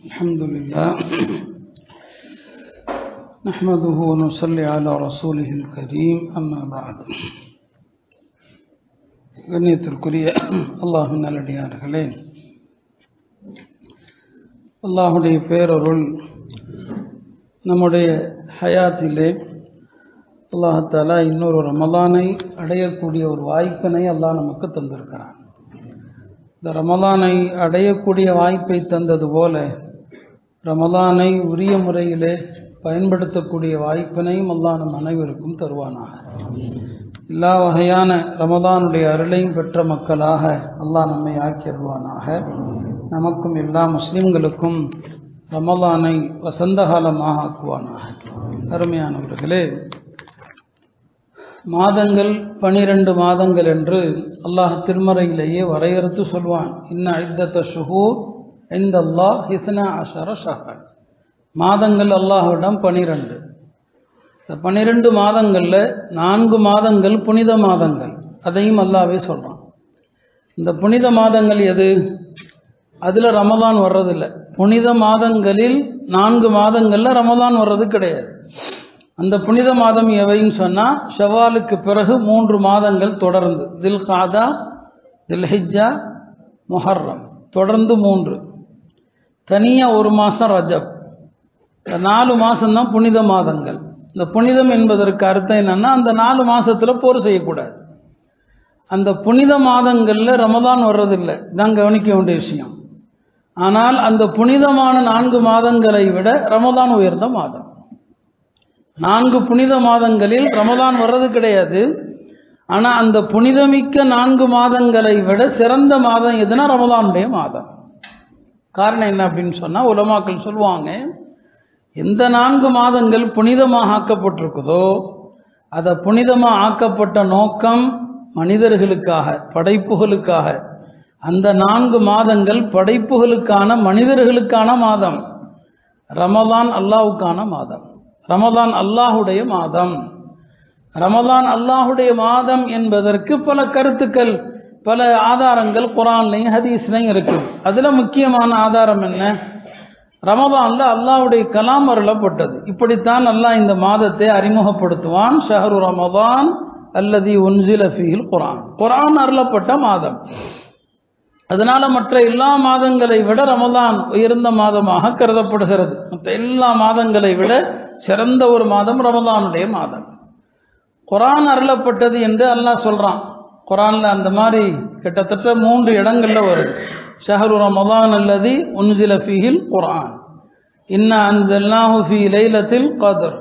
الحمد لله نحمده ونصلي على رسوله الكريم أما بعد கண்ணியத்திற்குரிய அல்லாஹ்வின் நல்லடியார்களே, அல்லாஹுடைய பேரருள் நம்முடைய ஹயாத்திலே அல்லாஹ் தஆலா இன்னொரு ரமலானை அடையக்கூடிய ஒரு வாய்ப்பினை அல்லாஹ் நமக்கு தந்திருக்கிறான். இந்த ரமலானை அடையக்கூடிய வாய்ப்பை தந்தது போல ரமலானை உரிய முறையிலே பயன்படுத்தக்கூடிய வாய்ப்பினையும் அல்லாஹ் நம் அனைவருக்கும் தருவானாக. எல்லா வகையான ரமலானுடைய அருளையும் பெற்ற மக்களாக அல்லாஹ் நம்மை ஆக்கிடுவானாக. நமக்கும் எல்லா முஸ்லிம்களுக்கும் ரமலானை வசந்த காலமாக ஆக்குவானாக. அருமையானவர்களே, மாதங்கள் 12 மாதங்கள் என்று அல்லாஹ் திருமறையிலேயே வரையறுத்து சொல்வான். இன்ன இத்தத்த ஷுஹூர் இந்தல்லாஹ் 12 ஷஹ்ரன். மாதங்கள் அல்லாஹ்விடம் 12. இந்த 12 மாதங்களில் 4 மாதங்கள் புனித மாதங்கள், அதையும் அல்லாஹ்வே சொல்கிறான். இந்த புனித மாதங்கள் எது? அதில் ரமலான் வர்றதில்லை. புனித மாதங்களில் 4 மாதங்களில் ரமலான் வர்றது கிடையாது. அந்த புனித மாதம் எவைன்னு சொன்னால், ஷவாலுக்கு பிறகு 3 மாதங்கள் தொடர்ந்து, தில்காதா, தில்ஹிஜ்ஜா, முஹர்ரம், தொடர்ந்து 3. தனியாக 1 மாதம் ரஜப். 4 மாதம்தான் புனித மாதங்கள். இந்த புனிதம் என்பதற்கு அர்த்தம் என்னன்னா, அந்த 4 மாதத்தில் போர் செய்யக்கூடாது. அந்த புனித மாதங்களில் ரமலான் வர்றதில்லை, இதான் கவனிக்க வேண்டிய விஷயம். ஆனால் அந்த புனிதமான 4 மாதங்களை விட ரமலான் உயர்ந்த மாதம். 4 புனித மாதங்களில் ரமலான் வர்றது கிடையாது. ஆனால் அந்த புனிதமிக்க 4 மாதங்களை விட சிறந்த மாதம் எதுனா ரமலானுடைய மாதம். காரணம் என்ன அப்படின்னு சொன்னால், உலமாக்கள் சொல்லுவாங்க, எந்த 4 மாதங்கள் புனிதமாக ஆக்கப்பட்டிருக்குதோ அதை புனிதமாக ஆக்கப்பட்ட நோக்கம் மனிதர்களுக்காக, படைப்புகளுக்காக. அந்த 4 மாதங்கள் படைப்புகளுக்கான, மனிதர்களுக்கான மாதம். ரமலான் அல்லாஹ்வுக்கான மாதம். ரமலான் அல்லாஹுடைய மாதம். ரமலான் அல்லாஹுடைய மாதம் என்பதற்கு பல கருத்துக்கள், பல ஆதாரங்கள் குர்ஆன்லையும் ஹதீஸ்லையும் இருக்குது. அதில் முக்கியமான ஆதாரம் என்ன? ரமலான்ல அல்லாஹ்வுடைய கலாம் அருளப்பட்டது. இப்படித்தான் அல்லாஹ் இந்த மாதத்தை அறிமுகப்படுத்துவான். ஷஹ்ரு ரமலான் அல்லதி உன்சில ஃபீஹில் குர்ஆன். குர்ஆன் அருளப்பட்ட மாதம். அதனால மற்ற எல்லா மாதங்களை விட ரமலான் உயர்ந்த மாதமாக கருதப்படுகிறது. மற்ற எல்லா மாதங்களை விட சிறந்த ஒரு மாதம் ரமலானுடைய மாதம். குர்ஆன் அருளப்பட்டது என்று அல்லாஹ் சொல்றான். குர்ஆன்ல அந்த மாதிரி கிட்டத்தட்ட 3 இடங்கள்ல வருது. ஷஹ்ரு ரமலான் அல்லதி உன்சில ஃபீஹில் குர்ஆன், இன்னா அன்ஸல்னாஹு ஃபீ லைலத்தில் கத்ர்,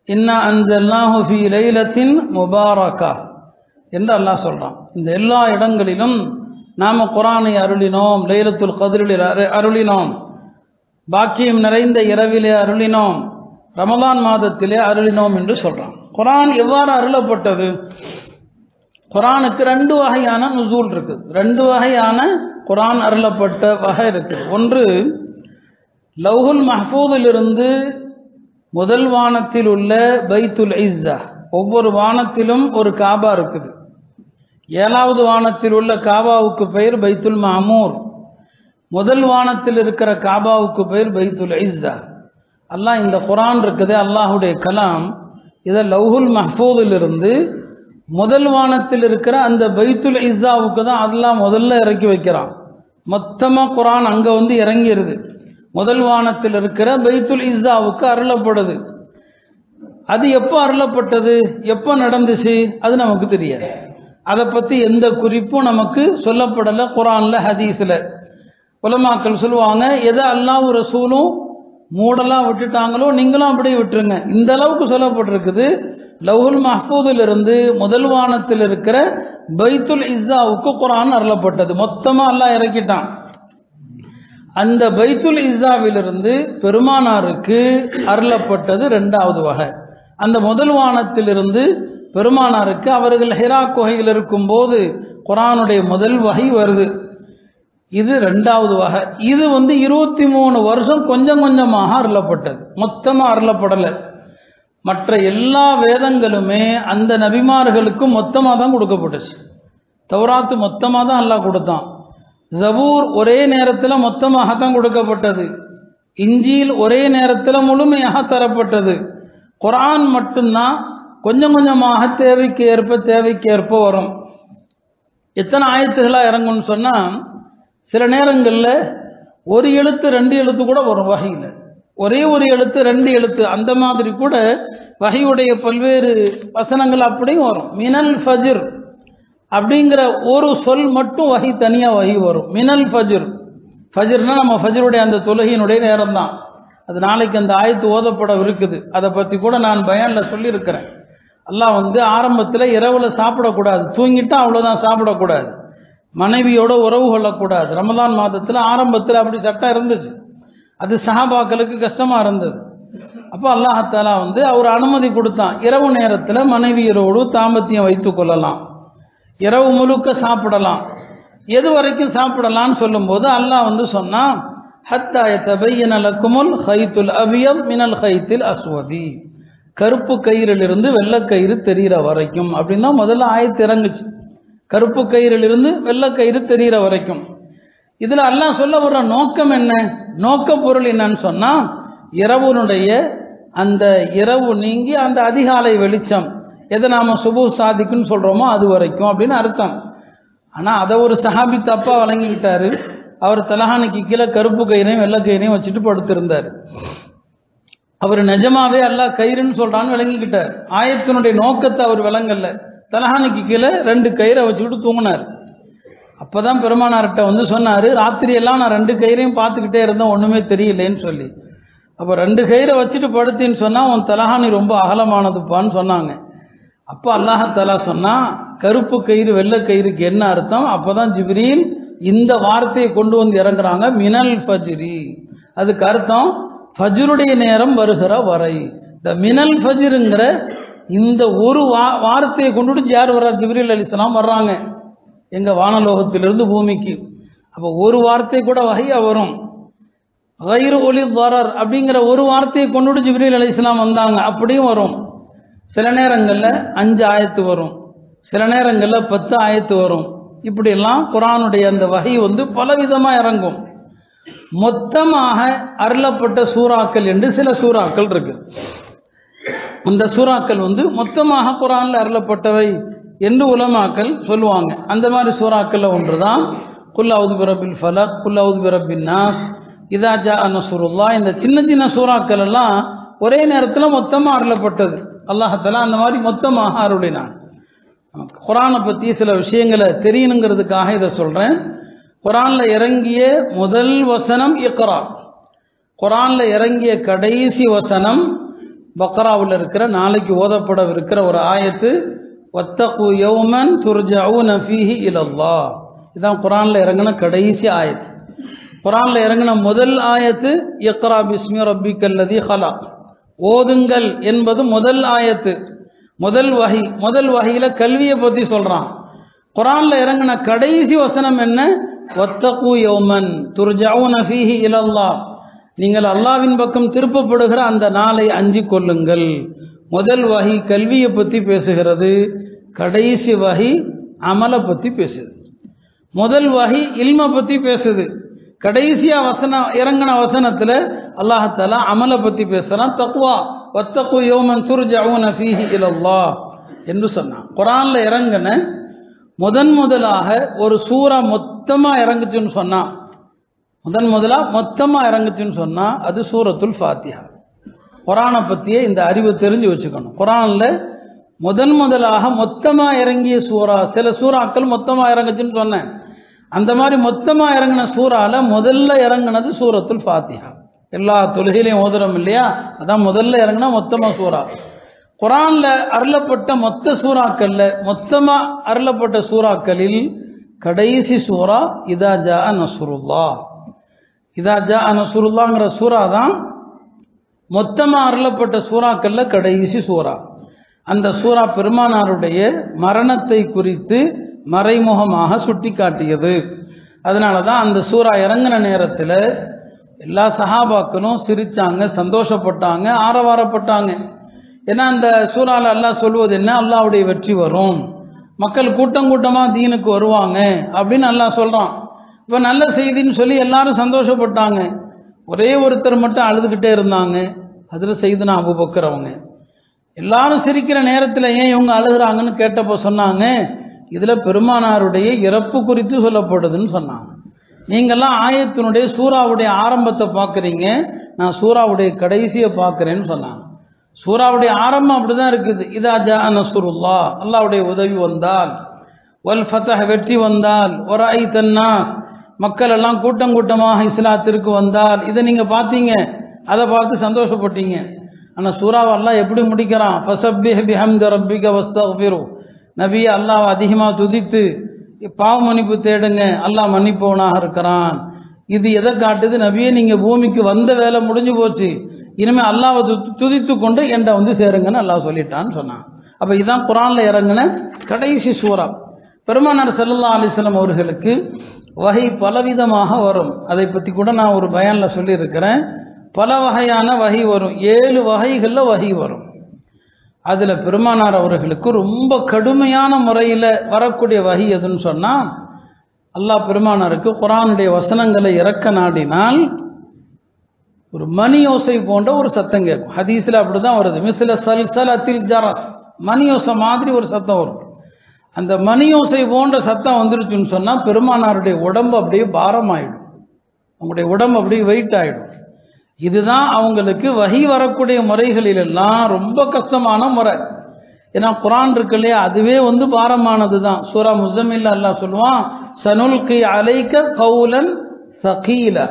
இன்னா அன்ஸல்னாஹு ஃபீ லைலத்தின் முபாரகா என்று அல்லாஹ் சொல்றான். இந்த எல்லா இடங்களிலும் நாம் குர்ஆனை அருளினோம், லைலத்துல் கத்ரில் அருளினோம், பாக்கியம் நிறைந்த இரவிலே அருளினோம், ரமலான் மாதத்திலே அருளினோம் என்று சொல்றான். குர்ஆன் எவ்வாறு அருளப்பட்டது? குர்ஆனுக்கு 2 வகையான நுசூல் இருக்குது. 2 வகையான குர்ஆன் அருளப்பட்ட வகை இருக்குது. ஒன்று, லவ்ஹுல் மஹ்ஃபூதிலிருந்து முதல் வானத்தில் உள்ள பைத்துல் இஸ்ஸா. ஒவ்வொரு வானத்திலும் ஒரு காபா இருக்குது. 7வது வானத்தில் உள்ள காபாவுக்கு பெயர் பைத்துல் மாமூர். முதல் வானத்தில் இருக்கிற காபாவுக்கு பெயர் பைத்துல் இஸ்ஸா. அல்லாஹ் இந்த குர்ஆன் இருக்குது, அல்லாஹுடைய கலாம், இதை லவ்ஹுல் மஹ்ஃபூதிலிருந்து முதல் வானத்தில் இருக்கிற அந்த பைத்துல் இஸ்ஸாவுக்கு தான் அல்லாஹ் முதல்ல இறக்கி வைக்கிறான். மொத்தமாக குர்ஆன் அங்கே வந்து இறங்கிடுது. முதல் வானத்தில் இருக்கிற பைத்துல் இஸ்ஸாவுக்கு அருளப்படுது. அது எப்போ அருளப்பட்டது, எப்போ நடந்துச்சு, அது நமக்கு தெரியாது. அதை பற்றி எந்த குறிப்பும் நமக்கு சொல்லப்படலை குர்ஆன்ல, ஹதீஸில். உலமாக்கள் சொல்லுவாங்க, எதை அல்லாஹ் ரசூலும் மூடலாம் விட்டுட்டாங்களோ நீங்களும் அப்படியே விட்டுருங்க. இந்த அளவுக்கு சொல்லப்பட்டிருக்குது. லவ்ஹுல் மஹ்ஃபூதிலிருந்து முதல் வானத்தில் இருக்கிற பைத்துல் இஸ்ஸாவுக்கு குர்ஆன் அருளப்பட்டது. மொத்தமாக அல்லாஹ் இறக்கிட்டான். அந்த பைத்துல் இஸ்ஸாவிலிருந்து பெருமானாருக்கு அருளப்பட்டது 2வது வகை. அந்த முதல் வானத்திலிருந்து பெருமானாருக்கு அவர்கள் ஹிரா குகையில் இருக்கும்போது குர்ஆனுடைய முதல் வகை வருது. இது 2வது வகை. இது 23 வருஷம் கொஞ்சம் கொஞ்சமாக அருளப்பட்டது, மொத்தமாக அருளப்படலை. மற்ற எல்லா வேதங்களுமே அந்த நபிமார்களுக்கும் மொத்தமாக தான் கொடுக்கப்பட்டுச்சு. தௌராத்து மொத்தமாக தான் அல்லாஹ் கொடுத்தான். ஜபூர் ஒரே நேரத்தில் மொத்தமாகத்தான் கொடுக்கப்பட்டது. இஞ்சில் ஒரே நேரத்தில் முழுமையாக தரப்பட்டது. குர்ஆன் மட்டும்தான் கொஞ்சம் கொஞ்சமாக தேவைக்கேற்ப வரும். எத்தனை ஆயத்துகளாக இறங்கும்னு சொன்னால், சில நேரங்களில் ஒரு எழுத்து 2 எழுத்து கூட வரும் வகையில், ஒரே ஒரு எழுத்து 2 எழுத்து அந்த மாதிரி கூட வகையுடைய பல்வேறு வசனங்கள் அப்படியும் வரும். மினல் ஃபஜ்ர் அப்படிங்கிற ஒரு சொல் மட்டும் வகை தனியாக வகை வரும். மினல் ஃபஜ்ர், ஃபஜ்ர்னா நம்ம ஃபஜ்ருடைய அந்த தொழுகையினுடைய நேரம் தான். அது நாளைக்கு அந்த ஆயத்து ஓதப்பட இருக்குது. அதை பற்றி கூட நான் பயானில் சொல்லியிருக்கிறேன். அல்லாஹ் ஆரம்பத்தில் இரவில் சாப்பிடக்கூடாது, தூங்கிட்டா அவ்வளோதான், சாப்பிடக்கூடாது, மனைவியோட உறவு கொள்ளக்கூடாது. ரமதான் மாதத்தில் ஆரம்பத்தில் அப்படி சட்டம் இருந்துச்சு. அது சஹாபாக்களுக்கு கஷ்டமாக இருந்தது. அப்போ அல்லாஹாலா அவர் அனுமதி கொடுத்தான். இரவு நேரத்தில் மனைவியரோடு தாம்பத்தியம் வைத்து கொள்ளலாம், இரவு முழுக்க சாப்பிடலாம். எது வரைக்கும் சாப்பிடலான்னு சொல்லும்போது அல்லாஹ் சொன்னான், ஹத்தா யதபையன லக்குமுல் ஹைத்துல் அபியத் மினல் ஹைத்தில் அஸ்வதி, கருப்பு கயிறிலிருந்து வெள்ளைக்கயிறு தெரிகிற வரைக்கும் அப்படின்னா முதல்ல ஆயத்து இறங்குச்சு. கருப்பு கயிறிலிருந்து வெள்ளைக்கயிறு தெரிகிற வரைக்கும். இதில் அல்லாஹ் சொல்ல வர்ற நோக்கம் என்ன, நோக்க பொருள் என்னன்னு சொன்னால், இரவுனுடைய அந்த இரவு நீங்கி அந்த அதிகாலை வெளிச்சம், எதை நாம் சுபு சாதிக்குன்னு சொல்கிறோமோ அது வரைக்கும் அப்படின்னு அர்த்தம். ஆனால் அதை ஒரு சஹாபி தப்பாக வழங்கிக்கிட்டாரு. அவர் தலஹானிக்கு கீழே கருப்பு கயிறையும் வெள்ளை கயிறையும் வச்சுட்டு படுத்திருந்தார். அவர் நிஜமாவே அல்லாஹ் கயிறுன்னு சொல்கிறான்னு விளங்கிக்கிட்டார். ஆயத்தினுடைய நோக்கத்தை அவர் விளங்கல்ல. தலஹானிக்கு கீழே 2 கயிறை வச்சுக்கிட்டு தூங்கினார். அப்போ தான் பெருமானார்கிட்ட சொன்னார், ராத்திரியெல்லாம் நான் 2 கயிறையும் பார்த்துக்கிட்டே இருந்தேன், ஒன்றுமே தெரியலேன்னு சொல்லி. அப்போ 2 கயிறை வச்சுட்டு படுத்தின்னு சொன்னால் உன் தலஹானி ரொம்ப அகலமானதுப்பான்னு சொன்னாங்க. அப்போ அல்லாஹாலா சொன்னால், கருப்பு கயிறு வெள்ளை கயிறுக்கு என்ன அர்த்தம்? அப்போ தான் ஜிப்ரீல் இந்த வார்த்தையை கொண்டு இறங்குறாங்க, மினல் ஃபஜ்ரி. அதுக்கு அர்த்தம் ஃபஜ்ருடைய நேரம் வருகிற வரை. இந்த மினல் ஃபஜ்ருங்கிற இந்த ஒரு வார்த்தையை கொண்டுட்டு யார் வர்றார்? ஜிப்ரீல் அலைஹிஸ்ஸலாம் வர்றாங்க எங்கள் வானலோகத்திலிருந்து பூமிக்கு. அப்போ ஒரு வார்த்தை கூட வகையா வரும். கைரு ஒலி தரர் அப்படிங்கிற ஒரு வார்த்தையை கொண்டுட்டு ஜிப்ரீல் அலைஹிஸ்ஸலாம் வந்தாங்க, அப்படியும் வரும். சில நேரங்களில் 5 ஆயத்து வரும், சில நேரங்களில் 10 ஆயத்து வரும். இப்படியெல்லாம் குர்ஆனுடைய அந்த வகை பலவிதமாக இறங்கும். மொத்தமாக அருளப்பட்ட சூறாக்கள் என்று சில சூறாக்கள் இருக்கு. அந்த சூறாக்கள் மொத்தமாக குர்ஆனில் அருளப்பட்டவை என்று உலமாக்கள் சொல்லுவாங்க. அந்த மாதிரி சூறாக்கள் ஒன்று தான் குல் அவுது பிரபில் ஃபலக், குல் அவுது பிரபின் நாஸ், இதா ஜா நஸ்ருல்லாஹ். இந்த சின்ன சின்ன சூறாக்கள் எல்லாம் ஒரே நேரத்தில் மொத்தமாக அருளப்பட்டது. அல்லாஹ் அந்த மாதிரி மொத்தமாக அருளினான். குர்ஆனை பற்றி சில விஷயங்களை தெரியணுங்கிறதுக்காக இதை சொல்கிறேன். குர்ஆனில் இறங்கிய முதல் வசனம் இக்ரா. குர்ஆனில் இறங்கிய கடைசி வசனம் பக்ராவில் இருக்கிற நாளைக்கு ஓதப்படவிருக்கிற ஒரு ஆயத்து, வத்தகு யௌமன் துர்ஜஊன ஃபீஹி இலல்லாஹ். இதுதான் குர்ஆனில் இறங்கின கடைசி ஆயத்து. குர்ஆனில் இறங்கின முதல் ஆயத்து இக்ரா பிஸ்மி ரப்பிக்கல்லதி ஹலக், ஓதுங்கள் என்பது முதல் ஆயத்து, முதல் வஹி. முதல் வஹியில கல்வியை பற்றி சொல்கிறான். குர்ஆனில் இறங்கின கடைசி வசனம் என்ன? வத்தகு யௌமன் துர்ஜஊன ஃபீஹி இலல்லாஹ், நீங்கள் அல்லாஹ்வின் பக்கம் திருப்பப்படுகிற அந்த நாளை அஞ்சிக் கொள்ளுங்கள். முதல் வஹி கல்வியை பற்றி பேசுகிறது, கடைசி வஹி அமலை பற்றி பேசுது. முதல் வஹி இல்மை பற்றி பேசுது, கடைசியா இறங்கின வசனத்தில் அல்லாஹ் அமலை பற்றி பேசுகிறான். தக்வா, வத்தகு யௌமன் துர்ஜஊன ஃபீஹி இலல்லாஹ் என்று சொன்னான். குர்ஆனில் இறங்கின முதலாக ஒரு சூறா மொத்தமாக இறங்குச்சுன்னு சொன்னான், மொத்தமாக இறங்குச்சுன்னு சொன்னால் அது சூரத்துல் ஃபாத்திஹா. குர்ஆனை பற்றிய இந்த அறிவு தெரிஞ்சு வச்சுக்கணும். குர்ஆனில் முதலாக மொத்தமாக இறங்கிய சூறா, சில சூறாக்கள் மொத்தமாக இறங்குச்சுன்னு சொன்னேன். அந்த மாதிரி மொத்தமாக இறங்கின சூறால முதல்ல இறங்கினது சூரத்துல் ஃபாத்திஹா. எல்லா தொழுகையிலையும் ஓதுறோம் இல்லையா, அதான் முதல்ல இறங்கினா மொத்தமாக சூறா. குர்ஆனில் அருளப்பட்ட மொத்த சூறாக்களில் மொத்தமாக அருளப்பட்ட சூறாக்களில் கடைசி சூறா இதா ஜா நஸ்ருல்லாஹ். இதா ஜா நஸ்ருல்லாஹ்ங்கிற சூறா தான் மொத்தமாக அருளப்பட்ட சூறாக்களில் கடைசி சூறா. அந்த சூறா பெருமானாருடைய மரணத்தை குறித்து மறைமுகமாக சுட்டி காட்டியது. அதனால தான் அந்த சூறா இறங்கின நேரத்தில் எல்லா சஹாபாக்களும் சிரித்தாங்க, சந்தோஷப்பட்டாங்க, ஆரவாரப்பட்டாங்க. ஏன்னா அந்த சூறால அல்லாஹ் சொல்வது என்ன, அல்லாஹ்வுடைய வெற்றி வரும், மக்கள் கூட்டம் கூட்டமாக தீனுக்கு வருவாங்க அப்படின்னு அல்லாஹ் சொல்கிறான். இப்போ நல்ல செய்தின்னு சொல்லி எல்லாரும் சந்தோஷப்பட்டாங்க. ஒரே ஒருத்தர் மட்டும் அழுதுகிட்டே இருந்தாங்க, அதில் செய்துனா அபூபக்கர். அவங்க எல்லாரும் சிரிக்கிற நேரத்தில் ஏன் இவங்க அழுகிறாங்கன்னு கேட்டப்போ சொன்னாங்க, இதில் பெருமானாருடைய இறப்பு குறித்து சொல்லப்படுதுன்னு சொன்னாங்க. நீங்கள்லாம் ஆயத்தினுடைய சூறாவுடைய ஆரம்பத்தை பார்க்குறீங்க, நான் சூறாவுடைய கடைசியை பார்க்குறேன்னு சொன்னாங்க. சூறாவுடைய ஆரம்பம் அப்படி தான் இருக்குது. இதா ஜா நஸ்ருல்லாஹ், அல்லாஹ்வுடைய உதவி வந்தால், வல் ஃபதஹ் வெற்றி வந்தால், வரைத அன்னாஸ் மக்கள் எல்லாம் கூட்டம் கூட்டமாக இஸ்லாத்திற்கு வந்தால், இதை நீங்கள் பார்த்தீங்க, அதை பார்த்து சந்தோஷப்பட்டீங்க. ஆனால் சூறாவை அல்லாஹ் எப்படி முடிக்கிறான், ஃபஸப்பிஹ் பிஹம்தி ரப்பிக வஸ்தக்ஃபிரு, நபியை அல்லாஹ் அதிகமாக துதித்து பாவ மன்னிப்பு தேடுங்க, அல்லாஹ் மன்னிப்பவனாக இருக்கிறான். இது எதை காட்டுது, நபியை நீங்கள் பூமிக்கு வந்த வேலை முடிஞ்சு போச்சு, இனிமேல் அல்லாஹ்வை துதித்து கொண்டு என்கிட்ட வந்து சேருங்கன்னு அல்லாஹ் சொல்லிட்டான்னு சொன்னான். அப்போ இதுதான் குர்ஆனில் இறங்கின கடைசி சூறா. பெருமானார் ஸல்லல்லாஹு அலைஹி வஸல்லம் அவர்களுக்கு வஹி பலவிதமாக வரும். அதை பற்றி கூட நான் ஒரு பயானில் சொல்லியிருக்கிறேன். பல வகையான வஹி வரும், 7 வகைகளில் வஹி வரும். அதில் பெருமானார் அவர்களுக்கு ரொம்ப கடுமையான முறையில் வரக்கூடிய வஹி எதுன்னு சொன்னால், அல்லாஹ் பெருமானாருக்கு குர்ஆனுடைய வசனங்களை இறக்க நாடினால் ஒரு மணி ஓசை போன்ற ஒரு சத்தம் கேட்கும். ஹதீஸில் அப்படி தான் வருது, மிஸ்ல சல்சலத்தில் ஜரஸ், மணி ஓசை மாதிரி ஒரு சத்தம் வரும். அந்த மணி ஓசை போன்ற சத்தம் வந்துருச்சுன்னு சொன்னால் பெருமானாருடைய உடம்பு அப்படியே பாரமாயிடும், அவங்களுடைய உடம்பு அப்படியே வெயிட் ஆகிடும். இதுதான் அவங்களுக்கு வஹி வரக்கூடிய முறைகளிலெல்லாம் ரொம்ப கஷ்டமான முறை. ஏன்னா குர்ஆன் இருக்கு இல்லையா, அதுவே பாரமானது தான். சூரா முஸம்மில் அல்லாஹ் சொல்லுவான், சனுல்கி அலைக்க கௌலன் ஸகீலா,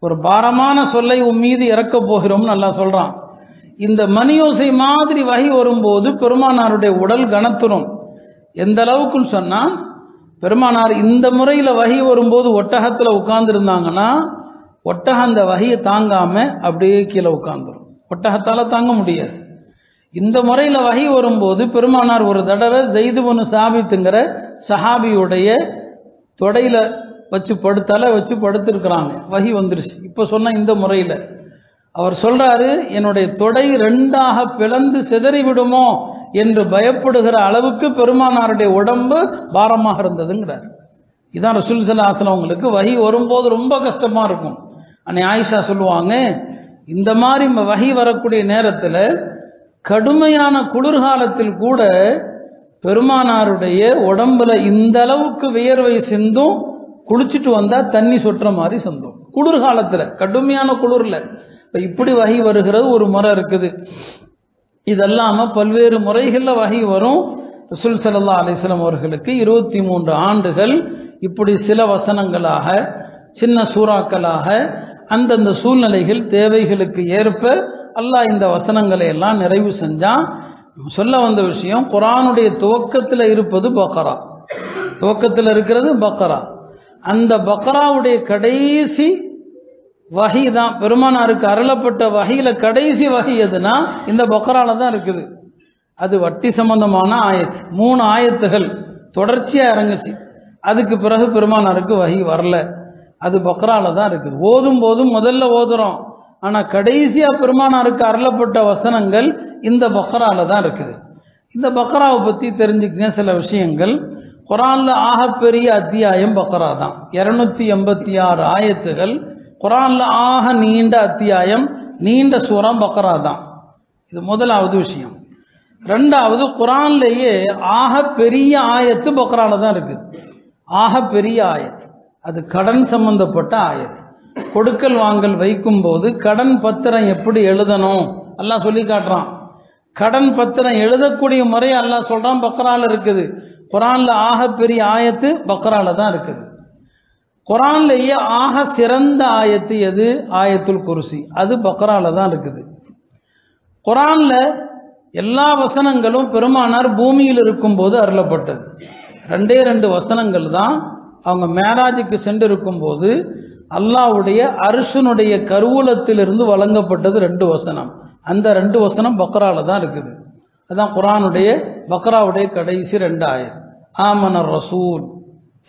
ஒரு பாரமான சொல்லை உன் மீது இறக்க போகிறோம்னு அல்லாஹ் சொல்றான். இந்த மணியோசை மாதிரி வஹி வரும்போது பெருமானாருடைய உடல் கனத்துரும். எந்த அளவுக்குன்னு சொன்னால், பெருமானார் இந்த முறையில் வஹி வரும்போது ஒட்டகத்தில் உட்கார்ந்துருந்தாங்கன்னா ஒட்டகம் அந்த வஹியை தாங்காம அப்படியே கீழே உட்கார்ந்துரும், ஒட்டகத்தால் தாங்க முடியாது. இந்த முறையில் வஹி வரும்போது பெருமானார் ஒரு தடவை ஸைத் இப்னு சாபித்துங்கிற சஹாபியுடைய தொடையில வச்சு தலை வச்சு படுத்திருக்கிறாங்க, வஹி வந்துருச்சு. இப்போ சொன்ன இந்த முறையில் அவர் சொல்றாரு, என்னுடைய தொடை 2ஆக பிளந்து சிதறி விடுமோ என்று பயப்படுகிற அளவுக்கு பெருமானாருடைய உடம்பு பாரமாக இருந்ததுங்கிறார். இதான் ரசூல் ஸல்லல்லாஹு அலைஹி வஸல்லம் அவங்களுக்கு வஹி வரும்போது ரொம்ப கஷ்டமா இருக்கும். அன்னை ஆயிஷா சொல்லுவாங்க, இந்த மாதிரி வஹி வரக்கூடிய நேரத்தில் கடுமையான குளிர்காலத்தில் கூட பெருமானாருடைய உடம்புல இந்த அளவுக்கு வியர்வை சிந்தும், குளிச்சுட்டு வந்தா தண்ணி சொட்டுற மாதிரி சிந்தும் குளிர்காலத்தில், கடுமையான குளிர்ல. இப்படி வஹி வருகிறது ஒரு முறை இருக்குது. இதெல்லாம பல்வேறு முறைகளில் வஹி வரும். ரசூல் ஸல்லல்லாஹு அலைஹி வஸல்லம் அவர்களுக்கு 23 ஆண்டுகள் இப்படி சில வசனங்களாக, சின்ன சூறாக்களாக, அந்தந்த சூழ்நிலைகள் தேவைகளுக்கு ஏற்ப அல்லாஹ் இந்த வசனங்களை எல்லாம் நிறைவு செஞ்சான். சொல்ல வந்த விஷயம், குர்ஆனுடைய துவக்கத்தில் இருப்பது பக்ரா, துவக்கத்தில் இருக்கிறது பக்ரா. அந்த பக்ராவுடைய கடைசி வஹி தான் பெருமானாருக்கு அருளப்பட்ட வஹியில கடைசி வஹி எதுனா இந்த பக்ரால தான் இருக்குது. அது வட்டி சம்பந்தமான ஆயத்து, 3 ஆயத்துகள் தொடர்ச்சியா இறங்குச்சு. அதுக்கு பிறகு பெருமானாருக்கு வஹி வரல, அது பக்ரால தான் இருக்குது. ஓதும் போதும் முதல்ல ஓதுறோம், ஆனால் கடைசியா பெருமானாருக்கு அருளப்பட்ட வசனங்கள் இந்த பக்ரால தான் இருக்குது. இந்த பக்ராவை பற்றி தெரிஞ்சுக்கங்க சில விஷயங்கள். குர்ஆன்ல ஆகப்பெரிய அத்தியாயம் பக்ரா தான், 286 ஆயத்துகள். குர்ஆன்ல ஆக நீண்ட அத்தியாயம், நீண்ட சூரா பக்ரா தான். இது முதலாவது விஷயம். ரெண்டாவது, குர்ஆன்லேயே ஆக பெரிய ஆயத்து பக்ரால தான் இருக்குது. ஆக பெரிய ஆயத்து அது கடன் சம்பந்தப்பட்ட ஆயத்து. கொடுக்கல் வாங்கல் வைக்கும் போது கடன் பத்திரம் எப்படி எழுதணும் அல்லாஹ் சொல்லி காட்டுறான். கடன் பத்திரம் எழுதக்கூடிய முறை அல்லாஹ் சொல்றான், பக்ரால இருக்குது. குர்ஆன்ல ஆக பெரிய ஆயத்து பக்ரால தான் இருக்குது. குர்ஆன்லேயே ஆக சிறந்த ஆயத்து எது? ஆயத்துல் குர்சி, அது பக்ரால தான் இருக்குது. குர்ஆன்ல எல்லா வசனங்களும் பெருமானார் பூமியில் இருக்கும்போது அருளப்பட்டது. 2 வசனங்கள் தான் அவங்க மேராஜுக்கு சென்று இருக்கும்போது அல்லாஹ்வுடைய அர்ஷுனுடைய கருவூலத்திலிருந்து வழங்கப்பட்டது 2 வசனம். அந்த 2 வசனம் பக்ரால தான் இருக்குது. அதான் குர்ஆனுடைய பக்ராவுடைய கடைசி 2 ஆயத். ஆமனர் ரசூல்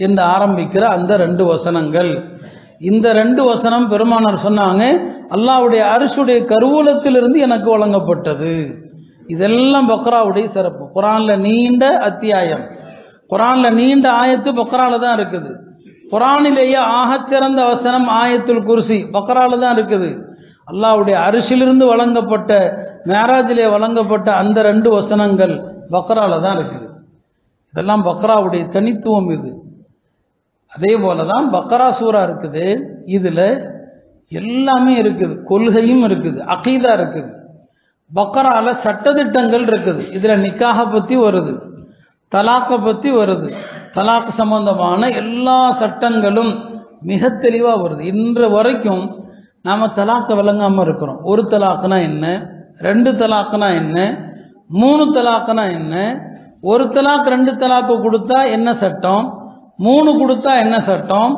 என்று ஆரம்பிக்கிற அந்த 2 வசனங்கள். இந்த 2 வசனம் பெருமானார் சொன்னாங்க, அல்லாஹ்வுடைய அர்ஷுடைய கருவூலத்திலிருந்து எனக்கு வழங்கப்பட்டது. இதெல்லாம் பக்ராவுடைய சிறப்பு. குர்ஆன்ல நீண்ட அத்தியாயம், குர்ஆன்ல நீண்ட ஆயத்து பக்ரால தான் இருக்குது. குர்ஆனிலேயே ஆகச்சிறந்த வசனம் ஆயத்துல் குர்சி பக்ரால தான் இருக்குது. அல்லாஹ்வுடைய அரிசிலிருந்து வழங்கப்பட்ட மேராஜிலே வழங்கப்பட்ட அந்த 2 வசனங்கள் பக்ரால தான் இருக்குது. இதெல்லாம் பக்ராவுடைய தனித்துவம். இது அதே போலதான் பக்ரா சூரா இருக்குது. இதுல எல்லாமே இருக்குது, கொள்கையும் இருக்குது, அகீதா இருக்குது. பக்ரால சட்டதிட்டங்கள் இருக்குது. இதுல நிக்காஹ பத்தி வருது, தலாக்க பத்தி வருது, தலாக் சம்பந்தமான எல்லா சட்டங்களும் மிக தெளிவா வருது. இன்று வரைக்கும் நாம தலாக்க விளங்காம இருக்கிறோம். ஒரு தலாக்குனா என்ன, 2 தலாக்குனா என்ன, 3 தலாக்குனா என்ன, ஒரு தலாக் 2 தலாக்கு கொடுத்தா என்ன சட்டம், 3 கொடுத்தா என்ன சட்டம்,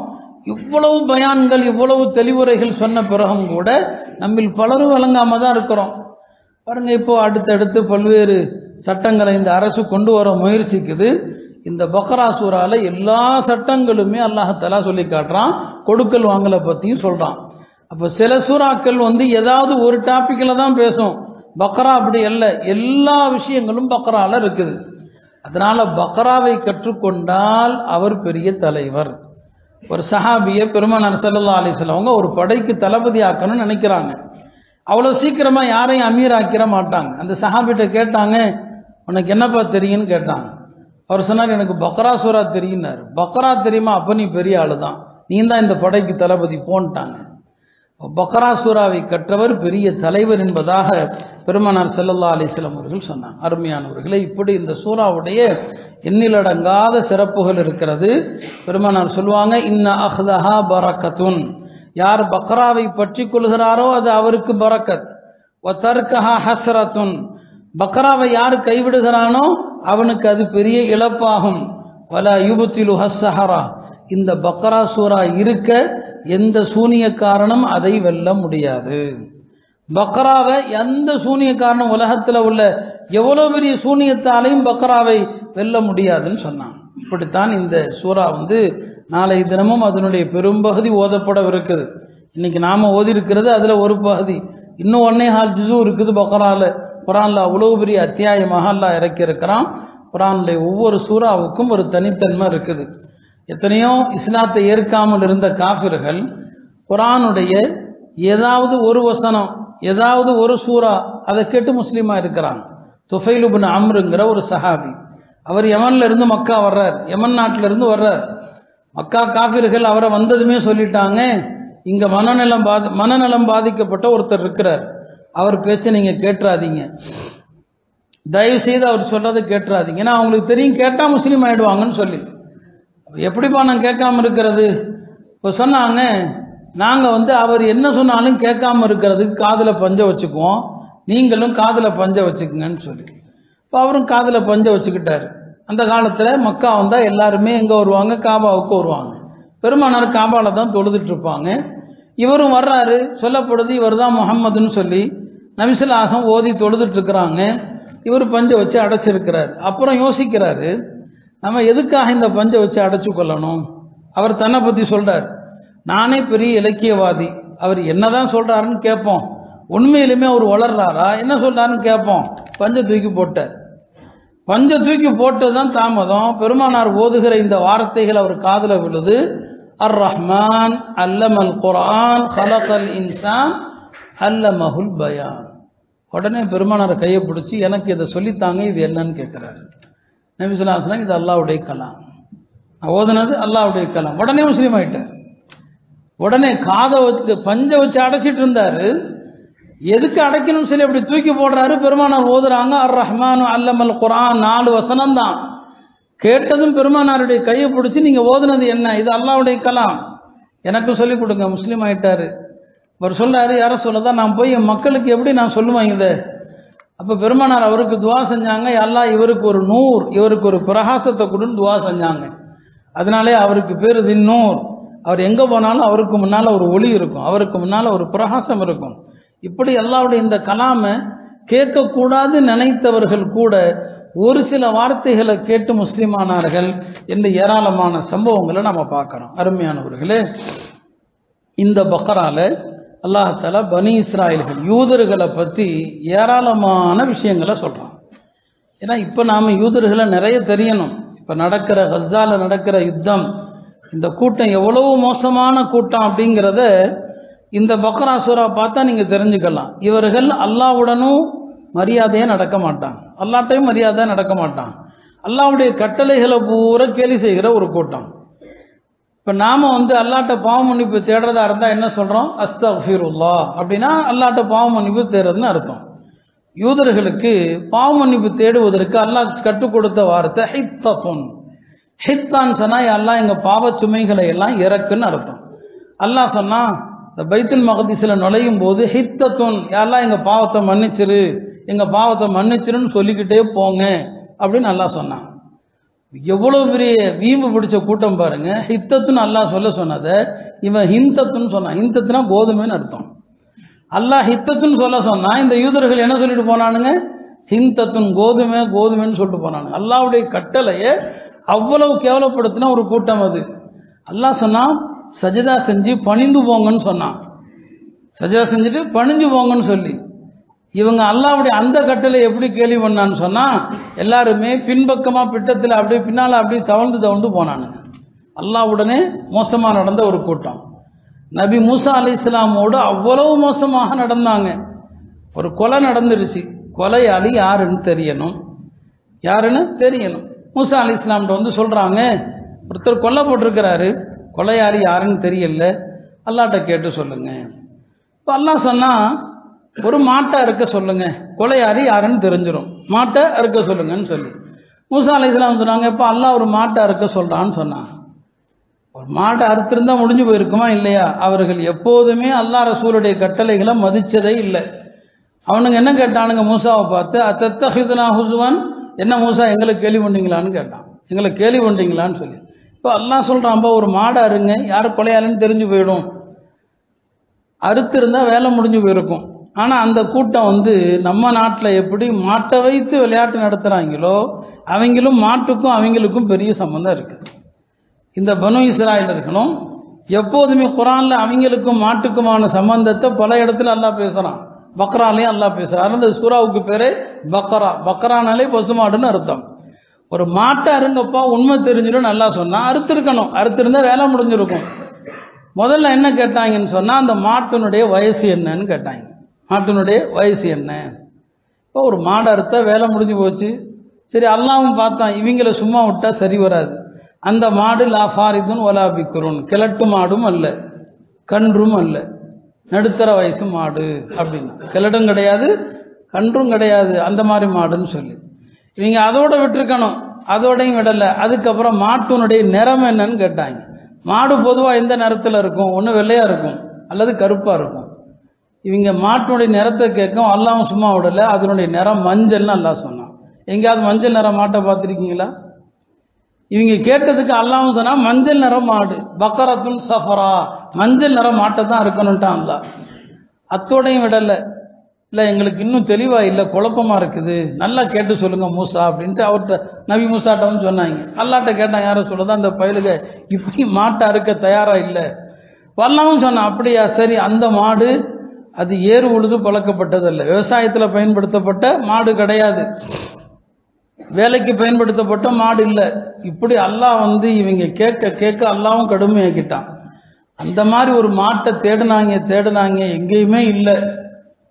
இவ்வளவு பயான்கள் இவ்வளவு தெளிவுரைகள் சொன்ன பிறகும் கூட நம்மில் பலரும் விளங்காம தான் இருக்கிறோம். பாருங்க, இப்போ அடுத்தடுத்து பல்வேறு சட்டங்களை இந்த அரசு கொண்டு வர முயற்சிக்குது. இந்த பக்ரா சூரால எல்லா சட்டங்களுமே அல்லாஹ் தஆலா சொல்லி காட்டுறான். கொடுக்கல் வாங்கலை பத்தியும் சொல்றான். அப்ப சில சூறாக்கள் ஏதாவது ஒரு டாபிக்ல தான் பேசும். பக்ரா அப்படி அல்ல, எல்லா விஷயங்களும் பக்ரால இருக்குது. அதனால பக்ராவை கற்றுக்கொண்டால் அவர் பெரிய தலைவர். ஒரு சஹாபிய பெருமானார் ஸல்லல்லாஹு அலைஹி வஸல்லம் அவங்க ஒரு படைக்கு தளபதி ஆக்கணும்னு நினைக்கிறாங்க. அவ்வளவு சீக்கிரமா யாரையும் அமீர் ஆக்கிற மாட்டாங்க. அந்த சஹாபிட்ட கேட்டாங்க, உனக்கு என்னப்பா தெரியும்னு கேட்டாங்க. அவர் சொன்னார், எனக்கு பக்ரா சூரா தெரியும்னாரு. பக்ரா தெரியுமா? அப்ப நீ பெரிய ஆளு தான், நீ தான் இந்த படைக்கு தளபதி போன்ட்டாங்க. பக்ரா சூராவை கற்றவர் பெரிய தலைவர் என்பதாக பெருமானார் ஸல்லல்லாஹு அலைஹி வஸல்லம் அவர்கள் சொன்னாங்க. அருமையானவர்களே, இப்படி இந்த சூராவுடைய எண்ணிலடங்காத சிறப்புகள் இருக்கிறது. பெருமானார் சொல்லுவாங்க, இன்ன அஹ்தஹா பரக்கத்துன், யார் பக்ராவை பற்றி கொள்கிறாரோ அது அவருக்கு பரக்கத். வ தர்கஹா ஹஸ்ரத்துன், பக்ராவை யார் கைவிடுகிறானோ அவனுக்கு அது பெரிய இழப்பாகும். வலா யுப்திலு ஹஸ்ஸஹரா, இந்த பக்ரா சூரா இருக்க எந்த சூனியக்காரனும் அதை வெல்ல முடியாது. பக்ராவை எந்த சூனியக்காரனும் உலகத்தில் உள்ள எவ்வளவு பெரிய சூனியத்தாலையும் பக்ராவை வெல்ல முடியாதுன்னு சொன்னான். இப்படித்தான் இந்த சூரா நாளை தினமும் அதனுடைய பெரும்பகுதி ஓதப்படவிருக்குது. இன்னைக்கு நாம ஓதி இருக்கிறது அதுல ஒரு பகுதி, இன்னும் 1.25 ஜுஸு இருக்குது பக்ரால. குர்ஆன்ல அவ்வளவு பெரிய அத்தியாயமாக அல்லாஹ் இறக்கி இருக்கிறான். குர்ஆன்ல ஒவ்வொரு சூறாவுக்கும் ஒரு தனித்தன்மை இருக்குது. எத்தனையோ இஸ்லாத்தை ஏற்காமல் இருந்த காஃபிர்கள் குர்ஆனுடைய ஏதாவது ஒரு வசனம், ஏதாவது ஒரு சூரா அதை கேட்டு முஸ்லீமா இருக்கிறாங்க. துஃபைல் இப்னு அம்ருங்கிற ஒரு சஹாபி, அவர் யமன்ல இருந்து மக்கா வர்றார், யமன் நாட்டில இருந்து வர்றார். மக்கா காஃபிர்கள் அவரை வந்ததுமே சொல்லிட்டாங்க, இங்க மனநலம் பாதிக்கப்பட்ட ஒருத்தர் இருக்கிறார், அவர் பேச்ச நீங்க கேட்டுறாதீங்க, தயவு செய்து அவர் சொல்றதை கேட்டுறாதீங்க, ஏன்னா அவங்களுக்கு தெரியும் கேட்டா முஸ்லீம் ஆயிடுவாங்கன்னு சொல்லி. எப்படிப்பா நான் கேட்காம இருக்கிறது? இப்போ சொன்னாங்க, நாங்க அவர் என்ன சொன்னாலும் கேட்காம இருக்கிறதுக்கு காதுல பஞ்ச வச்சுக்குவோம், நீங்களும் காதுல பஞ்ச வச்சுக்குங்கன்னு சொல்லி. இப்போ அவரும் காதுல பஞ்ச வச்சுக்கிட்டாரு. அந்த காலத்துல மக்கா வந்தா எல்லாருமே எங்க வருவாங்க? காபாவுக்கு வருவாங்க. பெருமானார் காபால தான் தொழுதுட்டு இருப்பாங்க. இவரும் வர்றாரு, சொல்லப்படுது இவர் தான் முஹம்மதுன்னு சொல்லி நபிசுல்லாஹம் ஓதி தொழுதுட்டு இருக்கிறாங்க. இவர் பஞ்ச வச்சு அடைச்சிருக்கிறார். அப்புறம் யோசிக்கிறாரு, நம்ம எதுக்காக இந்த பஞ்ச வச்சு அடைச்சு கொள்ளணும்? அவர் தன்னை பத்தி சொல்றார், நானே பெரிய இலக்கியவாதி, அவர் என்னதான் சொல்றாருன்னு கேட்போம், உண்மையிலுமே அவர் வளர்றாரா, என்ன சொல்றாருன்னு கேட்போம். பஞ்ச தூக்கி போட்டார். பஞ்ச தூக்கி போட்டதுதான் தாமதம். பெருமானார் ஓதுகிற இந்த வார்த்தைகள் அவர் காதுல விழுது, அர் ரஹ்மான் அல்லமல் குர்ஆன் ஹலகல் இன்சான் அல்லமஹுல் பயான். உடனே பெருமானார் கையை பிடிச்சி, எனக்கு இதை சொல்லித்தாங்க, இது என்னன்னு கேட்கிறாரு. நபி ஸல்லல்லாஹு அலைஹி வஸல்லம், இது அல்லாஹ்வுடைய கலாம், ஓதுனது அல்லாஹ்வுடைய கலாம். உடனே முஸ்லீம் ஆயிட்டார். உடனே காதை வச்சு பஞ்ச வச்சு அடைச்சிட்டு இருந்தாரு, எதுக்கு அடைக்கணும்னு சொல்லி அப்படி தூக்கி போடுறாரு. பெருமானார் ஓதுறாங்க, அர் ரஹ்மான் அல்லமல் குர்ஆன், 4 வசனம் தான். கேட்டதும் பெருமானாருடைய கையை பிடிச்சி, நீங்க ஓதுனது என்ன? இது அல்லாஹ்வுடைய கலாம், எனக்கு சொல்லிக் கொடுங்க. முஸ்லீம் ஆயிட்டாரு. அவர் சொல்றாரு, யார சொல்லதான் நான் போய் என் மக்களுக்கு எப்படி நான் சொல்லுவேன் இதை? அப்ப பெருமானார் அவருக்கு துவா செஞ்சாங்க, அல்லாஹ் இவருக்கு ஒரு நூர், இவருக்கு ஒரு பிரகாசத்தை கொடுன்னு துவா செஞ்சாங்க. அதனாலே அவருக்கு பேரு தின்னூர். அவர் எங்க போனாலும் அவருக்கு முன்னால ஒரு ஒளி இருக்கும், அவருக்கு முன்னால ஒரு பிரகாசம் இருக்கும். இப்படி அல்லாஹ்வுடைய இந்த கலாமை கேட்கக்கூடாது நினைத்தவர்கள் கூட ஒரு சில வார்த்தைகளை கேட்டு முஸ்லிமானார்கள் என்று ஏராளமான சம்பவங்களை நம்ம பார்க்கிறோம். அருமையானவர்களே, இந்த பக்ரால அல்லாஹ் பனி இஸ்ராயல்கள் யூதர்களை பற்றி ஏராளமான விஷயங்களை சொல்கிறான். ஏன்னா இப்போ நாம் யூதர்களை நிறைய தெரியணும். இப்போ நடக்கிற கஸால நடக்கிற யுத்தம், இந்த கூட்டம் எவ்வளவு மோசமான கூட்டம் அப்படிங்கிறத இந்த பக்ரா சூரா பார்த்தா நீங்கள் தெரிஞ்சுக்கலாம். இவர்கள் அல்லாஹ்வுடனும் மரியாதையாக நடக்க மாட்டாங்க, அல்லாஹ்ட்டையும் மரியாதையாக நடக்க மாட்டாங்க. அல்லாஹ்வுடைய கட்டளைகளை பூரா கேலி செய்கிற ஒரு கூட்டம். இப்போ நாம் அல்லாஹ்ட்ட பாவ மன்னிப்பு தேடுறதா இருந்தால் என்ன சொல்கிறோம்? அஸ்தக்ஃபிருல்லாஹ் அப்படின்னா அல்லாஹ்ட்ட பாவ மன்னிப்பு தேடுறதுன்னு அர்த்தம். யூதர்களுக்கு பாவ மன்னிப்பு தேடுவதற்கு அல்லாஹ் கற்றுக் கொடுத்த வார்த்தை ஹித்தத்துன். ஹித்தான் சொன்னால் அல்லாஹ் எங்கள் பாவ சுமைகளை எல்லாம் இறக்குன்னு அர்த்தம். அல்லாஹ் சொன்னால் இந்த பைத்துல் மக்திஸில் நுழையும் போது ஹித்தத்துன், யாரெல்லாம் எங்கள் பாவத்தை மன்னிச்சிரு, எங்கள் பாவத்தை மன்னிச்சிருன்னு சொல்லிக்கிட்டே போங்க அப்படின்னு அல்லாஹ் சொன்னான். எவ்வளோ பெரிய வீம்பு பிடிச்ச கூட்டம் பாருங்க. ஹித்தத்துன்னு அல்லாஹ் சொன்னதை இவன் ஹிந்தத்துன்னு சொன்னான். ஹிந்தத்துனா கோதுமைன்னு அர்த்தம். அல்லாஹ் ஹித்தத்துன்னு சொன்னா இந்த யூதர்கள் என்ன சொல்லிட்டு போனானுங்க? ஹிந்தத்துன், கோதுமைன்னு சொல்லிட்டு போனானுங்க. அல்லாஹ்வுடைய கட்டளையை அவ்வளவு கேவலப்படுத்தின ஒரு கூட்டம் அது. அல்லாஹ் சொன்னான் சஜதா செஞ்சு பணிந்து போங்கன்னு சொன்னான். சஜதா செஞ்சுட்டு பணிஞ்சு போங்கன்னு சொல்லி இவங்க அல்லாஹ்வுடைய அந்த கட்டளை எப்படி கேள்வி பண்ணான்னு சொன்னா எல்லாருமே பின்பக்கமா பிட்டத்தில் அப்படியே பின்னால அப்படியே தவழ்ந்து போனானுங்க. அல்லாஹ்வுடனே மோசமா நடந்த ஒரு கூட்டம். நபி மூசா அலைஹிஸ்ஸலாமோடு அவ்வளவு மோசமாக நடந்தாங்க. ஒரு கொலை நடந்துருச்சு, கொலையாளி யாருன்னு தெரியணும். மூசா அலைஹிஸ்ஸலாம்கிட்ட சொல்றாங்க, ஒருத்தர் கொல்லப்பட்டிருக்கிறாரு, கொலையாளி யாருன்னு தெரியல, அல்லாஹ்ட்ட கேட்டு சொல்லுங்க. இப்போ அல்லாஹ் சொன்னா ஒரு மாட்டை அறுக்க சொல்லுங்க, கொலையாளி யாருன்னு தெரிஞ்சிடும், மாட்டை அறுக்க சொல்லுங்கன்னு சொல்லி மூசா அலைஹிஸ்ஸலாம் சொன்னாங்க. இப்போ அல்லாஹ் ஒரு மாட்டை அறுக்க சொல்றான்னு சொன்னான். ஒரு மாட்டை அறுத்திருந்தா முடிஞ்சு போயிருக்குமா இல்லையா? அவர்கள் எப்போதுமே அல்லாஹ் ரசூலுடைய கட்டளைகளை மதிச்சதே இல்லை. அவனுங்க என்ன கேட்டானுங்க மூசாவை பார்த்து, அத்தத்தஹிதுனா ஹுசுவன், என்ன மூசா எங்களுக்கு கேள்வி பண்ணீங்களான்னு கேட்டான். எங்களை கேள்வி பண்ணீங்களான்னு சொல்லி. இப்போ அல்லாஹ் சொல்றான்பா ஒரு மாடை அறுங்க, யார் கொலையாளின்னு தெரிஞ்சு போயிடும். அறுத்திருந்தா வேலை முடிஞ்சு போயிருக்கும். ஆனால் அந்த கூட்டம் நம்ம நாட்டில் எப்படி மாட்டை வைத்து விளையாட்டு நடத்துகிறாங்களோ அவங்களும் மாட்டுக்கும் அவங்களுக்கும் பெரிய சம்பந்தம் இருக்குது. இந்த பனு இஸ்ராயில் இருக்கணும். எப்போதுமே குரானில் அவங்களுக்கும் மாட்டுக்குமான சம்பந்தத்தை பல இடத்துல அல்லாஹ் பேசுகிறான். பக்ராலையும் அல்லாஹ் பேசுகிறான். அந்த சூராவுக்கு பேரே பக்ரா. பக்ரானாலே பசுமாடுன்னு அர்த்தம். ஒரு மாட்டை அருங்கப்பா உண்மை தெரிஞ்சிடும் நல்லா சொன்னால் அறுத்திருக்கணும். அறுத்திருந்தா வேலை முடிஞ்சிருக்கும். முதல்ல என்ன கேட்டாங்கன்னு சொன்னால் அந்த மாட்டினுடைய வயசு என்னன்னு கேட்டாங்க. மாட்டினுடைய வயசு என்ன? இப்போ ஒரு மாடை அறுத்தா வேலை முடிஞ்சு போச்சு. சரி, அல்லாவும் பார்த்தான் இவங்களை சும்மா விட்டா சரி வராது. அந்த மாடு லா ஃபாரிதுன் வலா பிக்ருன், கிழட்டு மாடும் அல்ல கன்றும் அல்ல, நடுத்தர வயசு மாடு அப்படின்னா. கிழடும் கிடையாது கன்றும் கிடையாது, அந்த மாதிரி மாடுன்னு சொல்லி இவங்க அதோட விட்டுருக்கணும். அதோடையும் விடலை. அதுக்கப்புறம் மாட்டினுடைய நிறம் என்னன்னு கேட்டாங்க. மாடு பொதுவாக எந்த நிறத்தில் இருக்கும்? ஒன்று வெள்ளையாக இருக்கும் அல்லது கருப்பாக இருக்கும். இவங்க மாட்டினுடைய நிறத்தை கேட்கும். அல்லாவும் சும்மா விடலை. அதனுடைய நிறம் மஞ்சள்னு அல்லாஹ் சொன்னான். எங்கேயாவது மஞ்சள் நிறம் மாட்டை பார்த்துருக்கீங்களா? இவங்க கேட்டதுக்கு அல்லாவும் சொன்னா மஞ்சள் நிறம் மாடு, பக்கரத்துன் சஃபரா, மஞ்சள் நிறம் மாட்டை தான் இருக்கணும்ட்டான் அல்லாஹ். அத்தோடையும் விடலை. இல்லை எங்களுக்கு இன்னும் தெளிவாக இல்லை, குழப்பமாக இருக்குது, நல்லா கேட்டு சொல்லுங்கள் மூசா அப்படின்ட்டு அவர்கிட்ட நபி மூசாட்ட சொன்னாங்க. அல்லாட்ட கேட்டாங்க, யாரை சொல்லுதான் அந்த பயலுக இப்படி மாட்டை அறுக்க தயாராக இல்லை. வரலாவும் சொன்னான். அப்படியா, சரி, அந்த மாடு அது ஏறு உழுது பழக்கப்பட்டதல்ல, விவசாயத்தில் பயன்படுத்தப்பட்ட மாடு கிடையாது, வேலைக்கு பயன்படுத்தப்பட்ட மாடு இல்லை. இப்படி அல்லாஹ் இவங்க கேட்க கேட்க அல்லாவும் கடுமையாக்கிட்டான். அந்த மாதிரி ஒரு மாட்டை தேடினாங்க எங்கேயுமே இல்லை.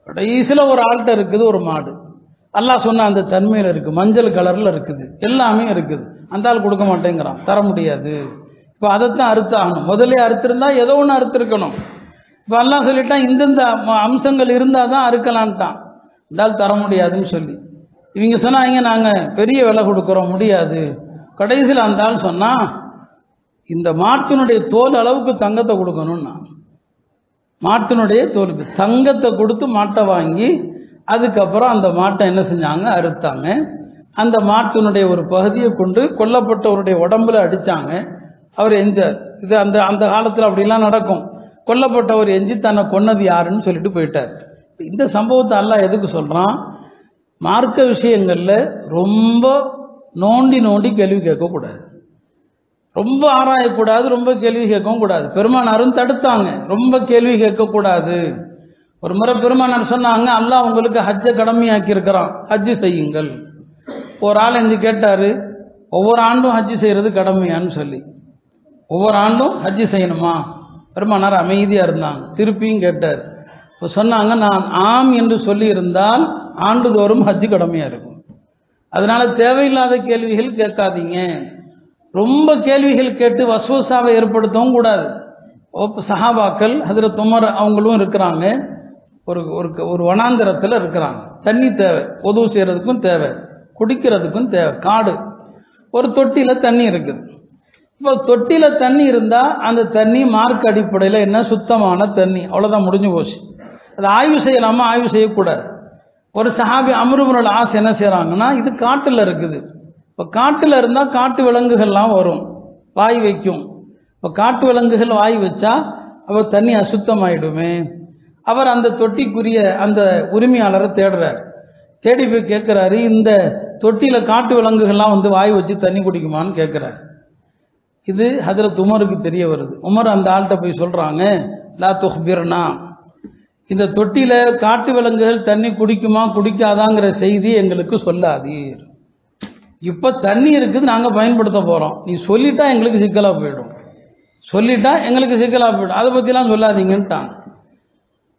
கடைசியில் ஒரு ஆள்கிட்ட இருக்குது ஒரு மாடு. அல்லாஹ் சொன்ன அந்த தன்மையில் இருக்குது, மஞ்சள் கலரில் இருக்குது, எல்லாமே இருக்குது. அந்த ஆள் கொடுக்க மாட்டேங்கிறான், தர முடியாது. இப்போ அதைத்தான் அறுத்தாகணும். முதலே அறுத்திருந்தா ஏதோ ஒன்று அறுத்திருக்கணும். இப்போ அல்லாஹ் சொல்லிட்டான் இந்தந்த அம்சங்கள் இருந்தால் தான் அறுக்கலான்ட்டான். இந்த ஆள் தர முடியாதுன்னு சொல்லி இவங்க சொன்னாங்க நாங்கள் பெரிய விலை கொடுக்குறோம், முடியாது. கடைசியில் அந்த ஆள் சொன்னால் இந்த மாட்டினுடைய தோல் அளவுக்கு தங்கத்தை கொடுக்கணும்னா, மாட்டினுடைய தோலுக்கு தங்கத்தை கொடுத்து மாட்டை வாங்கி அதுக்கப்புறம் அந்த மாட்டை என்ன செஞ்சாங்க, அறுத்தாங்க. அந்த மாட்டினுடைய ஒரு பகுதியை கொண்டு கொல்லப்பட்டவருடைய உடம்புல அடித்தாங்க. அவர் எஞ்சார். இது அந்த அந்த காலத்தில் அப்படிலாம் நடக்கும். கொல்லப்பட்டவர் எஞ்சி தன்னை கொன்னது யாருன்னு சொல்லிட்டு போயிட்டார். இந்த சம்பவத்தை அல்லாஹ் எதுக்கு சொல்கிறான்? மார்க்க விஷயங்களில் ரொம்ப நோண்டி கேள்வி கேட்கக்கூடாது. ரொம்ப ஆராயக்கூடாது, ரொம்ப கேள்வி கேட்கவும் கூடாது. பெருமானாரும் தடுத்தாங்க, ரொம்ப கேள்வி கேட்கக்கூடாது. ஒரு முறை பெருமானார் சொன்னாங்க, அல்லாஹ் உங்களுக்கு ஹஜ்ஜை கடமையாக்கி இருக்கிறான், ஹஜ்ஜு செய்யுங்கள். ஒரு ஆள் எங்க கேட்டாரு, ஒவ்வொரு ஆண்டும் ஹஜ்ஜு செய்யறது கடமையான்னு சொல்லி. ஒவ்வொரு ஆண்டும் ஹஜ்ஜு செய்யணுமா? பெருமானார் அமைதியா இருந்தாங்க. திருப்பியும் கேட்டார். இப்போ சொன்னாங்க, நான் ஆம் என்று சொல்லி இருந்தால் ஆண்டுதோறும் ஹஜ்ஜு கடமையா இருக்கும். அதனால தேவையில்லாத கேள்விகள் கேட்காதீங்க. ரொம்ப கேள்விகள் கேட்டு வஸ்வசாவை ஏற்படுத்தவும் கூடாது. சஹாபாக்கள் ஹஜ்ரத் உமர் அவங்களும் இருக்கிறாங்க. ஒரு ஒரு வனாந்திரத்தில் இருக்கிறாங்க. தண்ணி தேவை, உதவு செய்யறதுக்கும் தேவை, குடிக்கிறதுக்கும் தேவை. காடு, ஒரு தொட்டியில தண்ணி இருக்குது. இப்போ தொட்டியில தண்ணி இருந்தா அந்த தண்ணி மார்க் அடிப்படையில் என்ன, சுத்தமான தண்ணி, அவ்வளோதான், முடிஞ்சு போச்சு. அது ஆய்வு செய்யலாமா? ஆய்வு செய்யக்கூடாது. ஒரு சஹாபி அம்ர் இப்னுல் ஆஸ் என்ன செய்யறாங்கன்னா, இது காட்டுல இருக்குது. இப்போ காட்டுல இருந்தா காட்டு விலங்குகள்லாம் வரும், வாய் வைக்கும். இப்போ காட்டு விலங்குகள் வாய் வச்சா அவர் தண்ணி அசுத்தமாயிடுமே. அவர் அந்த தொட்டிக்குரிய அந்த உரிமையாளரை தேடுறார். தேடி போய் கேட்கிறாரு, இந்த தொட்டியில காட்டு விலங்குகள்லாம் வந்து வாய் வச்சு தண்ணி குடிக்குமான்னு கேட்கிறார். இது ஹஜ்ரத் உமருக்கு தெரிய வருது. உமர் அந்த ஆள்கிட்ட போய் சொல்றாங்க, லா துஹ்பிர்னா, இந்த தொட்டியில காட்டு விலங்குகள் தண்ணி குடிக்குமா குடிக்காதாங்கிற செய்தி எங்களுக்கு சொல்லாதீர். இப்ப தண்ணி இருக்குது, நாங்க பயன்படுத்த போறோம், நீ சொல்லிட்டா எங்களுக்கு சிக்கலா போயிடும், சொல்லிட்டா எங்களுக்கு சிக்கலா போயிடும், அதை பத்திலாம் சொல்லாதீங்கன்ட்டாங்க.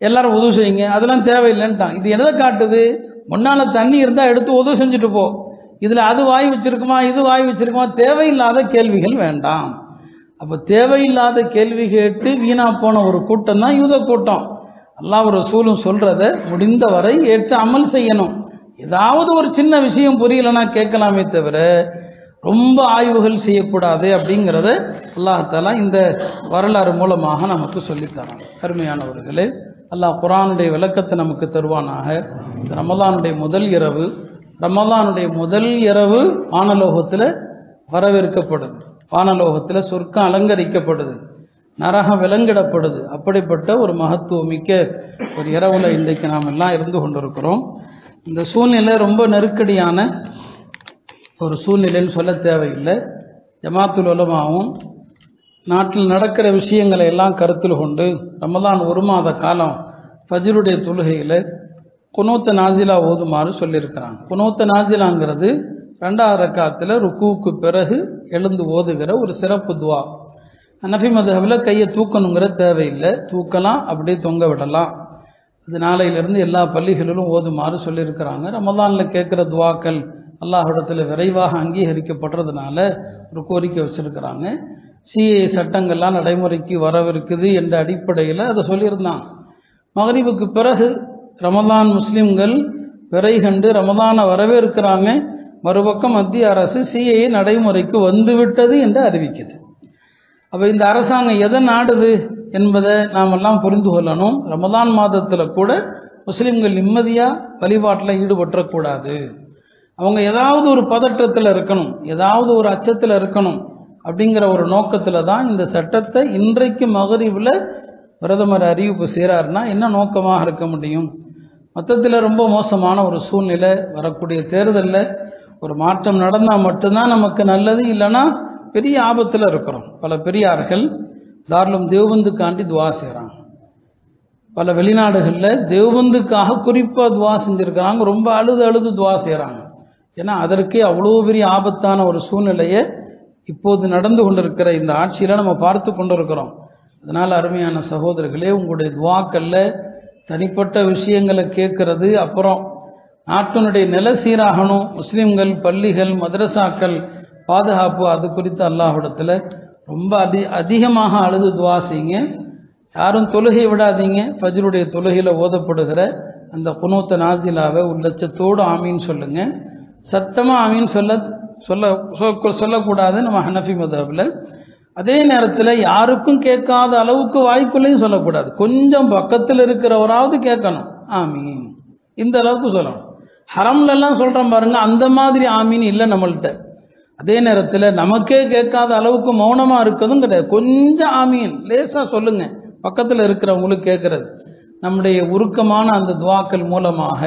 எல்லாரும் உதவு செய்யுங்க, அதெல்லாம் தேவையில்லைன்ட்டாங்க. இது எதை காட்டுது? முன்னால தண்ணி இருந்தா எடுத்து உதவு செஞ்சுட்டு போ, இதுல அது வாய் வச்சிருக்குமா, இது வாய் வச்சிருக்குமா, தேவையில்லாத கேள்விகள் வேண்டாம். அப்ப தேவையில்லாத கேள்வி கேட்டு வீணா போன ஒரு கூட்டம் தான் யூத கூட்டம். அல்லாஹ் ரசூலும் சொல்றத முடிந்த வரை ஏற்று அமல் செய்யணும். ஏதாவது ஒரு சின்ன விஷயம் புரியலன்னா கேட்கலாமே தவிர ரொம்ப ஆய்வுகள் செய்யக்கூடாது அப்படிங்கிறத அல்லாஹ் தஆலா இந்த வரலாறு மூலமாக நமக்கு சொல்லித்தரான். அருமையானவர்களே, அல்லாஹ் குர்ஆனுடைய விளக்கத்தை நமக்கு தருவானாக. ரமலானுடைய முதல் இரவு, ரமலானுடைய முதல் இரவு வானலோகத்தில் வரவேற்கப்படுது, வானலோகத்தில் சொர்க்கம் அலங்கரிக்கப்படுது, நரகம் விலங்கிடப்படுது. அப்படிப்பட்ட ஒரு மகத்துவமிக்க ஒரு இரவுல இன்றைக்கு நாம் எல்லாம் இருந்து கொண்டிருக்கிறோம். இந்த சூழ்நிலை ரொம்ப நெருக்கடியான ஒரு சூழ்நிலைன்னு சொல்ல தேவையில்லை. ஜமாத்துல் உலமாவும் நாட்டில் நடக்கிற விஷயங்களை எல்லாம் கருத்தில் கொண்டு ரமலான் ஒரு மாத காலம் ஃபஜ்ருடைய தொழுகையில் குனூத்த நாசிலா ஓதுமாறு சொல்லியிருக்கிறாங்க. குனூத்த நாசிலாங்கிறது 2வது ரக்காத்தில் ருக்குவுக்கு பிறகு எழுந்து ஓதுகிற ஒரு சிறப்பு துவா. ஹனஃபி மதுஹபில் கையை தூக்கணுங்கிற தேவையில்லை, தூக்கலாம், அப்படியே தொங்க விடலாம். அது நாளையிலிருந்து எல்லா பள்ளிகளிலும் ஓதுமாறு சொல்லியிருக்கிறாங்க. ரமலானில் கேட்குற துவாக்கள் அல்லாஹ்விடத்தில் விரைவாக அங்கீகரிக்கப்படுறதுனால ஒரு கோரிக்கை வச்சிருக்கிறாங்க. சிஏ சட்டங்கள்லாம் நடைமுறைக்கு வரவிருக்குது என்ற அடிப்படையில் அதை சொல்லியிருந்தாங்க. மகரிபுக்கு பிறகு ரமலான் முஸ்லிம்கள் பிறை கண்டு ரமலானை வரவேற்கிறாங்க. மறுபக்கம் மத்திய அரசு சிஏ நடைமுறைக்கு வந்துவிட்டது என்று அறிவிக்குது. அப்போ இந்த அரசாங்கம் எதை நாடுது என்பதை நாம் எல்லாம் புரிந்து கொள்ளணும். ரமலான் மாதத்தில் கூட முஸ்லிம்கள் நிம்மதியாக வழிபாட்டில் ஈடுபட்டக்கூடாது. அவங்க ஏதாவது ஒரு பதற்றத்தில் இருக்கணும், ஏதாவது ஒரு அச்சத்தில் இருக்கணும். அப்படிங்கிற ஒரு நோக்கத்தில் தான் இந்த சட்டத்தை இன்றைக்கு மகரிபில் பிரதமர் அறிவிப்பு செய்கிறாருன்னா என்ன நோக்கமாக இருக்க முடியும்? மொத்தத்தில் ரொம்ப மோசமான ஒரு சூழ்நிலை. வரக்கூடிய தேர்தலில் ஒரு மாற்றம் நடந்தால் மட்டும்தான் நமக்கு நல்லது, இல்லைன்னா பெரிய ஆபத்தில் இருக்கிறோம். பல பெரியார்கள் தாருலும் தேவபந்துக்காண்டி துவா செய்கிறாங்க. பல வெளிநாடுகளில் தேவபந்துக்காக குறிப்பாக துவா செஞ்சுருக்கிறாங்க. ரொம்ப அழுது துவா செய்கிறாங்க. ஏன்னா அதற்கே அவ்வளோ பெரிய ஆபத்தான ஒரு சூழ்நிலையை இப்போது நடந்து கொண்டிருக்கிற இந்த ஆட்சியில் நம்ம பார்த்து கொண்டிருக்கிறோம். அதனால் அருமையான சகோதரர்களே, உங்களுடைய துவாக்கல்ல தனிப்பட்ட விஷயங்களை கேட்கறது, அப்புறம் நாட்டினுடைய நில சீராகணும், முஸ்லீம்கள் பள்ளிகள் மதரசாக்கள் பாதுகாப்பு, அது குறித்து அல்லாஹ்விடத்தில் ரொம்ப அதிகமாக அழுது துவா செய்யுங்க. யாரும் தொழுகை விடாதீங்க. ஃபஜ்ருடைய தொழுகையில் ஓதப்படுகிற அந்த குனூத்த நாசிலாவை உள்ளச்சத்தோடு ஆமீன் சொல்லுங்க. சத்தமாக ஆமீன் சொல்லக்கூடாது நம்ம ஹனஃபி மதஹ்பில். அதே நேரத்தில் யாருக்கும் கேட்காத அளவுக்கு வாய்க்குள்ளேயும் சொல்லக்கூடாது. கொஞ்சம் பக்கத்தில் இருக்கிறவராவது கேட்கணும் ஆமீன், இந்த அளவுக்கு சொல்லணும். ஹரம்லெல்லாம் சொல்கிறோம் பாருங்க, அந்த மாதிரி ஆமீன் இல்லை நம்மள்கிட்ட. அதே நேரத்தில் நமக்கே கேட்காத அளவுக்கு மௌனமாக இருக்கிறதும் கிடையாது. கொஞ்சம் ஆமீன் லேசாக சொல்லுங்க, பக்கத்தில் இருக்கிறவங்களுக்கு கேட்கறது. நம்முடைய உருக்கமான அந்த துவாக்கள் மூலமாக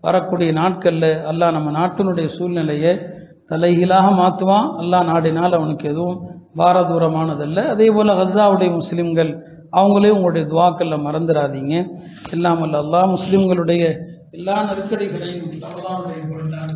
வரக்கூடிய நாட்களில் அல்லாஹ் நம்ம நாட்டினுடைய சூழ்நிலையை தலைகீழாக மாற்றுவான். அல்லாஹ் நாடினால் அவனுக்கு எதுவும் பாரதூரமானதல்ல. அதே போல் கஸாவுடைய முஸ்லீம்கள் அவங்களையும் உங்களுடைய துவாக்களில் மறந்துடாதீங்க. எல்லாம் அல்ல அல்லாஹ் முஸ்லீம்களுடைய எல்லா நெருக்கடிகளையும் ரமலானுடைய பொருட்டால்